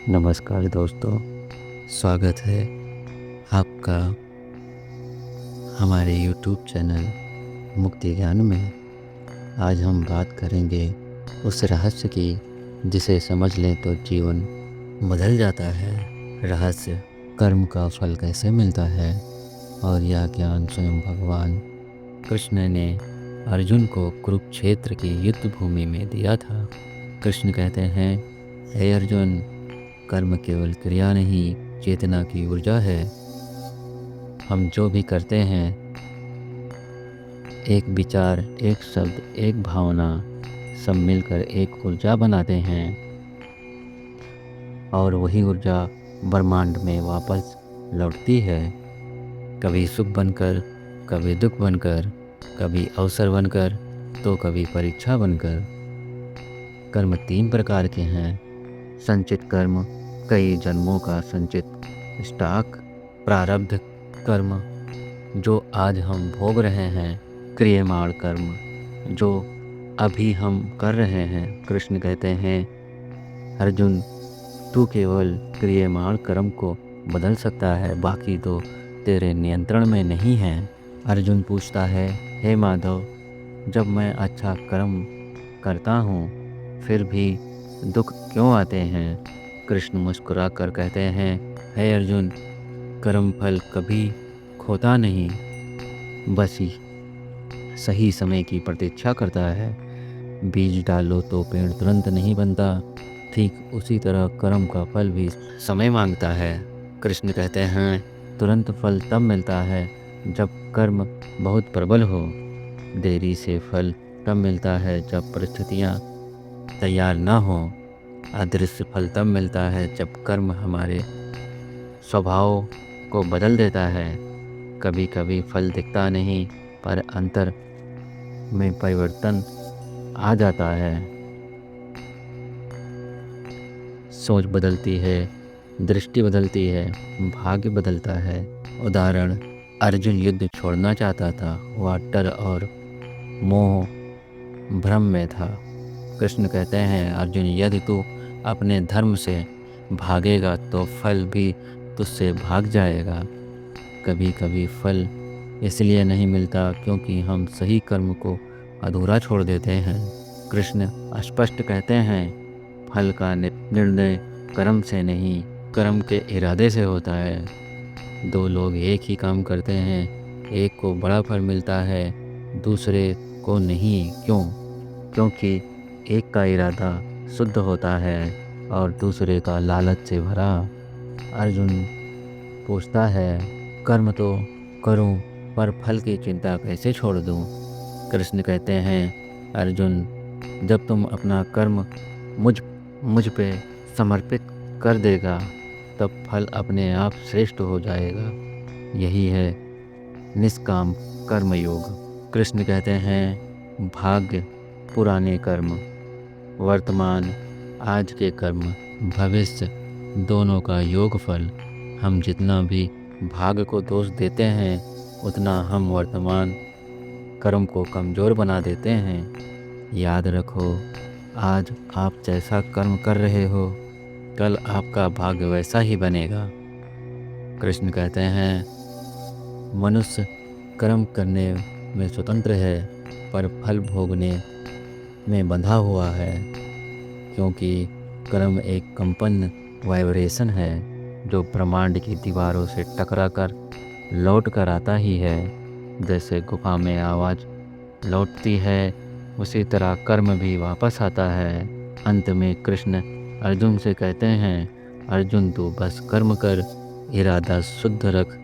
नमस्कार दोस्तों, स्वागत है आपका हमारे यूट्यूब चैनल मुक्ति ज्ञान में। आज हम बात करेंगे उस रहस्य की जिसे समझ लें तो जीवन बदल जाता है। रहस्य कर्म का फल कैसे मिलता है और यह ज्ञान स्वयं भगवान कृष्ण ने अर्जुन को कुरुक्षेत्र की युद्ध भूमि में दिया था। कृष्ण कहते हैं, हे अर्जुन, कर्म केवल क्रिया नहीं, चेतना की ऊर्जा है। हम जो भी करते हैं, एक विचार, एक शब्द, एक भावना, सब मिलकर एक ऊर्जा बनाते हैं और वही ऊर्जा ब्रह्मांड में वापस लौटती है। कभी सुख बनकर, कभी दुख बनकर, कभी अवसर बनकर, तो कभी परीक्षा बनकर। कर्म 3 प्रकार के हैं। संचित कर्म, कई जन्मों का संचित स्टॉक। प्रारब्ध कर्म, जो आज हम भोग रहे हैं। क्रियमाण कर्म, जो अभी हम कर रहे हैं। कृष्ण कहते हैं, अर्जुन, तू केवल क्रियमाण कर्म को बदल सकता है, बाकी तो तेरे नियंत्रण में नहीं है। अर्जुन पूछता है, हे माधव, जब मैं अच्छा कर्म करता हूँ फिर भी दुख क्यों आते हैं? कृष्ण मुस्कुरा कर कहते हैं, हे अर्जुन, कर्म फल कभी खोता नहीं, बस ही सही समय की प्रतीक्षा करता है। बीज डालो तो पेड़ तुरंत नहीं बनता, ठीक उसी तरह कर्म का फल भी समय मांगता है। कृष्ण कहते हैं, तुरंत फल तब मिलता है जब कर्म बहुत प्रबल हो। देरी से फल तब मिलता है जब परिस्थितियाँ तैयार न हो। अदृश्य फल तब मिलता है जब कर्म हमारे स्वभाव को बदल देता है। कभी कभी फल दिखता नहीं, पर अंतर में परिवर्तन आ जाता है। सोच बदलती है, दृष्टि बदलती है, भाग्य बदलता है। उदाहरण, अर्जुन युद्ध छोड़ना चाहता था, वह डर और मोह भ्रम में था। कृष्ण कहते हैं, अर्जुन, यदि तू अपने धर्म से भागेगा तो फल भी तुझसे भाग जाएगा। कभी कभी फल इसलिए नहीं मिलता क्योंकि हम सही कर्म को अधूरा छोड़ देते हैं। कृष्ण स्पष्ट कहते हैं, फल का निर्णय कर्म से नहीं, कर्म के इरादे से होता है। दो लोग एक ही काम करते हैं, एक को बड़ा फल मिलता है, दूसरे को नहीं। क्यों? क्योंकि एक का इरादा शुद्ध होता है और दूसरे का लालच से भरा। अर्जुन पूछता है, कर्म तो करूं, पर फल की चिंता कैसे छोड़ दूं? कृष्ण कहते हैं, अर्जुन, जब तुम अपना कर्म मुझ मुझ पे समर्पित कर देगा, तब फल अपने आप श्रेष्ठ हो जाएगा। यही है निष्काम कर्म योग। कृष्ण कहते हैं, भाग्य पुराने कर्म, वर्तमान आज के कर्म, भविष्य दोनों का योग फल। हम जितना भी भाग्य को दोष देते हैं, उतना हम वर्तमान कर्म को कमज़ोर बना देते हैं। याद रखो, आज आप जैसा कर्म कर रहे हो, कल आपका भाग्य वैसा ही बनेगा। कृष्ण कहते हैं, मनुष्य कर्म करने में स्वतंत्र है, पर फल भोगने में बंधा हुआ है। क्योंकि कर्म एक कंपन वाइब्रेशन है जो ब्रह्मांड की दीवारों से टकराकर लौट कर आता ही है। जैसे गुफा में आवाज़ लौटती है, उसी तरह कर्म भी वापस आता है। अंत में कृष्ण अर्जुन से कहते हैं, अर्जुन, तू बस कर्म कर, इरादा शुद्ध रख,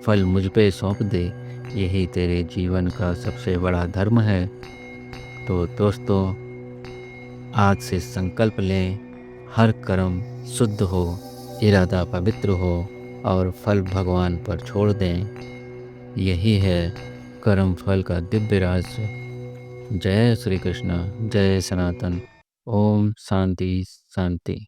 फल मुझ पे सौंप दे। यही तेरे जीवन का सबसे बड़ा धर्म है। तो दोस्तों, आज से संकल्प लें, हर कर्म शुद्ध हो, इरादा पवित्र हो और फल भगवान पर छोड़ दें। यही है कर्म फल का दिव्य रहस्य। जय श्री कृष्ण, जय सनातन। ओम शांति शांति।